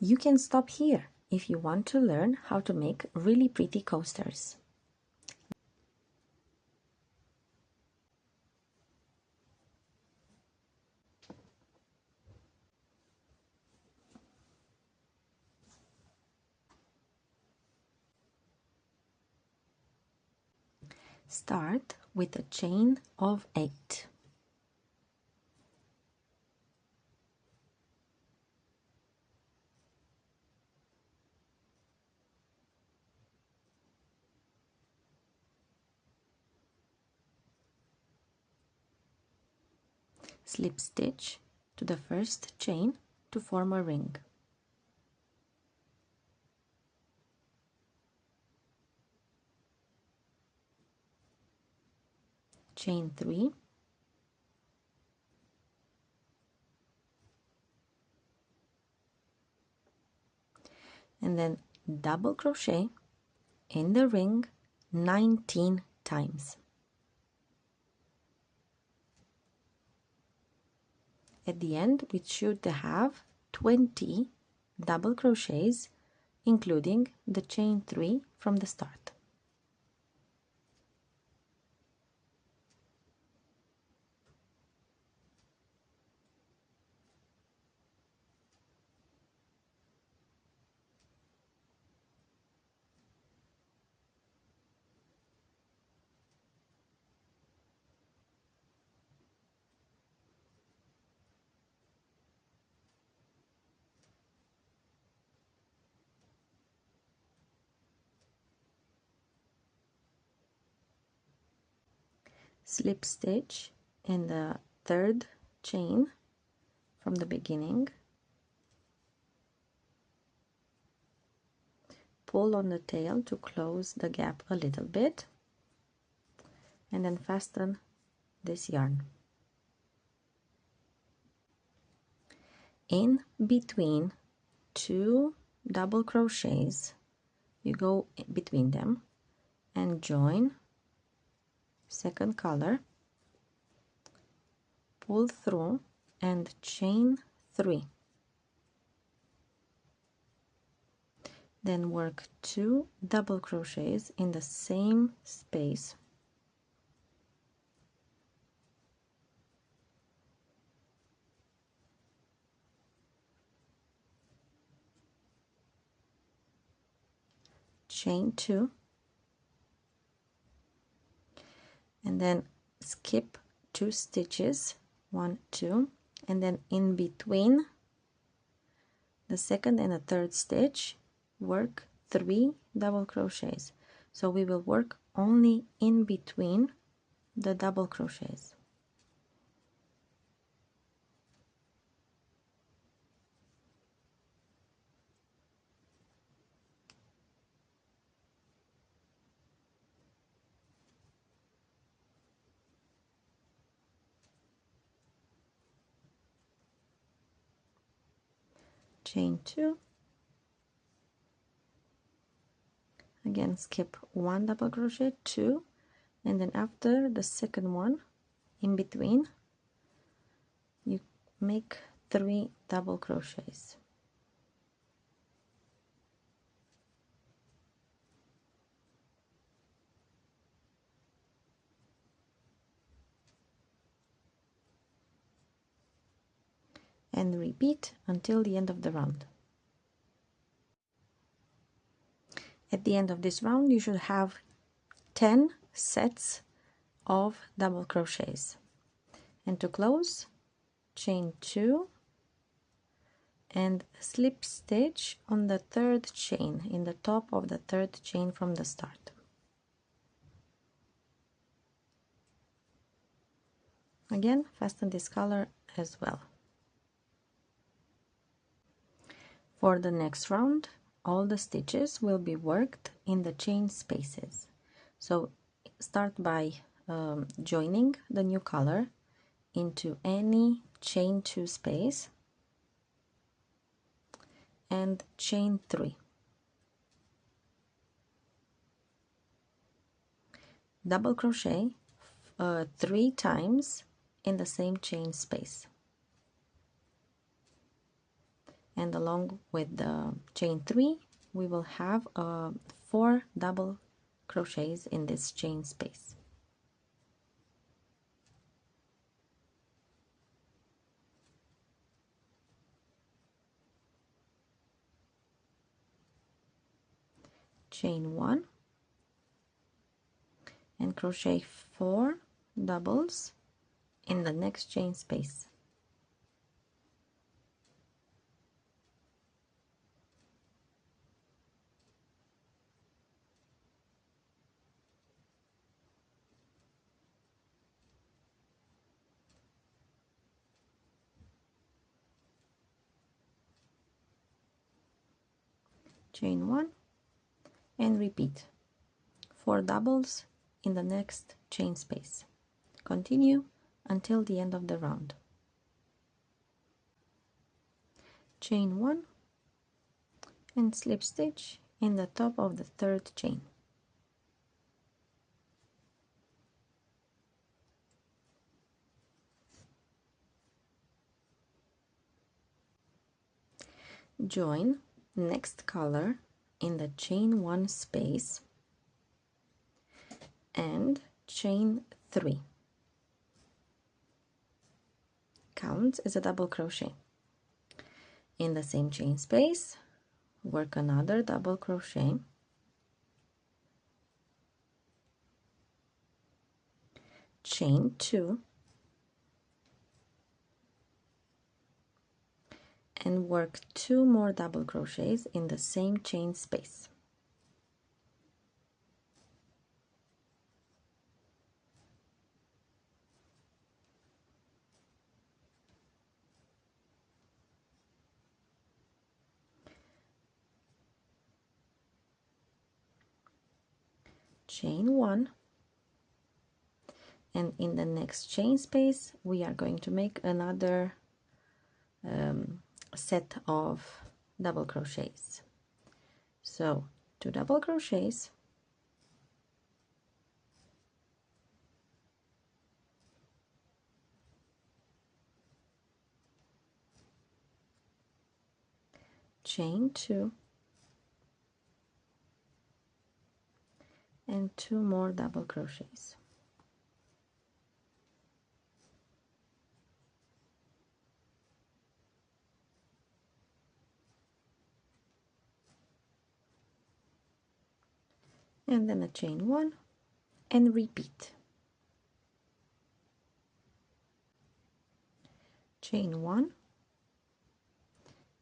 You can stop here if you want to learn how to make really pretty coasters. Start with a chain of 8. Slip stitch to the first chain to form a ring. Chain 3, and then double crochet in the ring 19 times. At the end we should have 20 double crochets, including the chain 3 from the start. Slip stitch in the third chain from the beginning, pull on the tail to close the gap a little bit, and then fasten this yarn. In between 2 double crochets, you go between them and join second color, pull through and chain 3. Then work 2 double crochets in the same space. Chain 2, and then skip 2 stitches, 1, 2, and then in between the second and the third stitch work 3 double crochets. So we will work only in between the double crochets. Chain 2, again skip 1 double crochet, 2, and then after the second one in between you make 3 double crochets. And repeat until the end of the round. At the end of this round you should have 10 sets of double crochets. And to close, chain 2 and slip stitch on the third chain, in the top of the third chain from the start. Again, fasten this color as well. For the next round, all the stitches will be worked in the chain spaces. So start by joining the new color into any chain 2 space and chain 3. Double crochet 3 times in the same chain space. and along with the chain 3 we will have 4 double crochets in this chain space. Chain 1 and crochet 4 doubles in the next chain space. Chain 1 and repeat 4 doubles in the next chain space. Continue until the end of the round. Chain 1 and slip stitch in the top of the third chain. Join next color in the chain 1 space and chain 3. Count as a double crochet. In the same chain space, work another double crochet, chain 2, and work 2 more double crochets in the same chain space. Chain 1, and in the next chain space we are going to make another set of double crochets. So 2 double crochets, chain 2, and 2 more double crochets. And then a chain 1 and repeat. Chain 1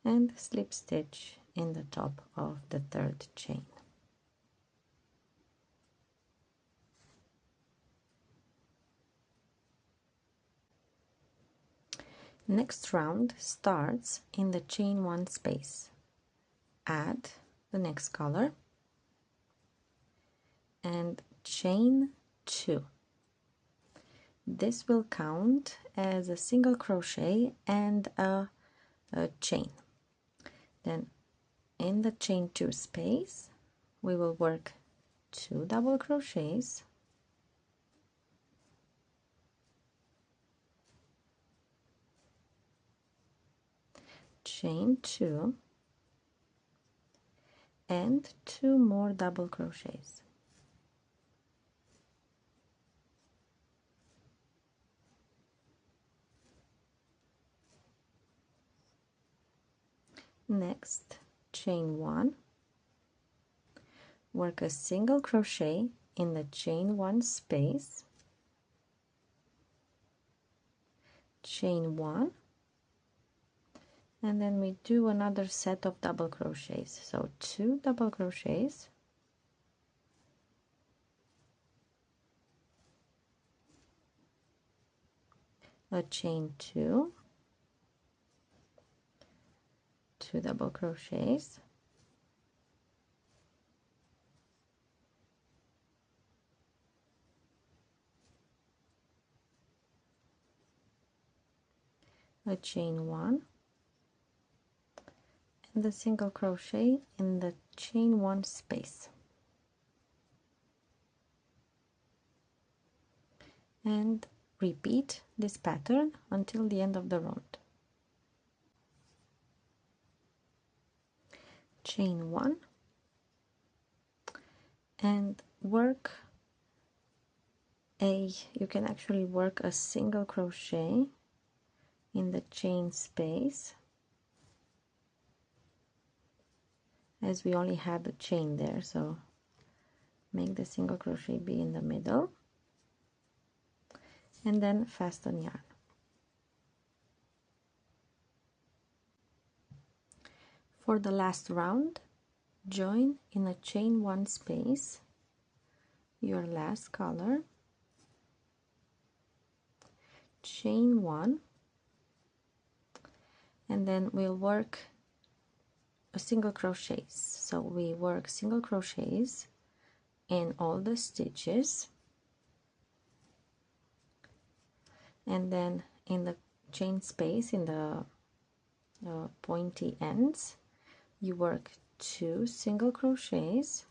and slip stitch in the top of the third chain. Next round starts in the chain 1 space. Add the next color and chain 2. This will count as a single crochet and a chain. Then in the chain 2 space we will work 2 double crochets, chain 2, and 2 more double crochets. Next, chain 1, work a single crochet in the chain 1 space, chain 1, and then we do another set of double crochets. So 2 double crochets, a chain 2, 2 double crochets, a chain 1, and a single crochet in the chain 1 space, and repeat this pattern until the end of the round. chain 1 and work you can actually work a single crochet in the chain space, as we only had the chain there, so make the single crochet be in the middle and then fasten yarn. For the last round, join in a chain 1 space your last color, chain 1, and then we'll work a single crochets. So we work single crochets in all the stitches, and then in the chain space in the pointy ends you work 2 single crochets,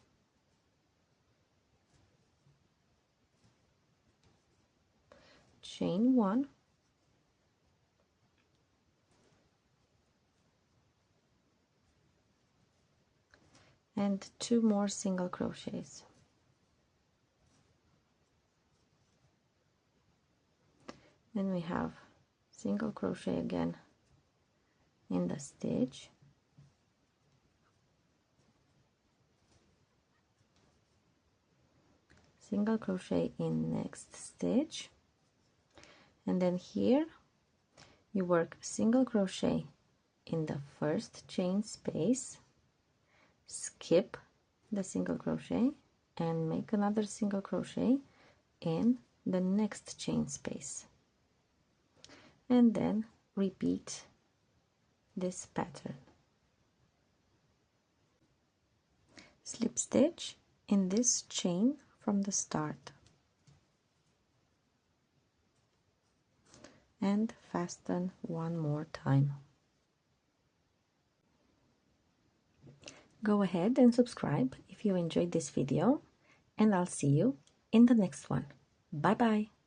chain 1, and 2 more single crochets. Then we have single crochet again in the stitch, single crochet in next stitch, and then here you work single crochet in the first chain space, skip the single crochet and make another single crochet in the next chain space, and then repeat this pattern. Slip stitch in this chain from the start and fasten one more time. Go ahead and subscribe if you enjoyed this video, and I'll see you in the next one. Bye bye.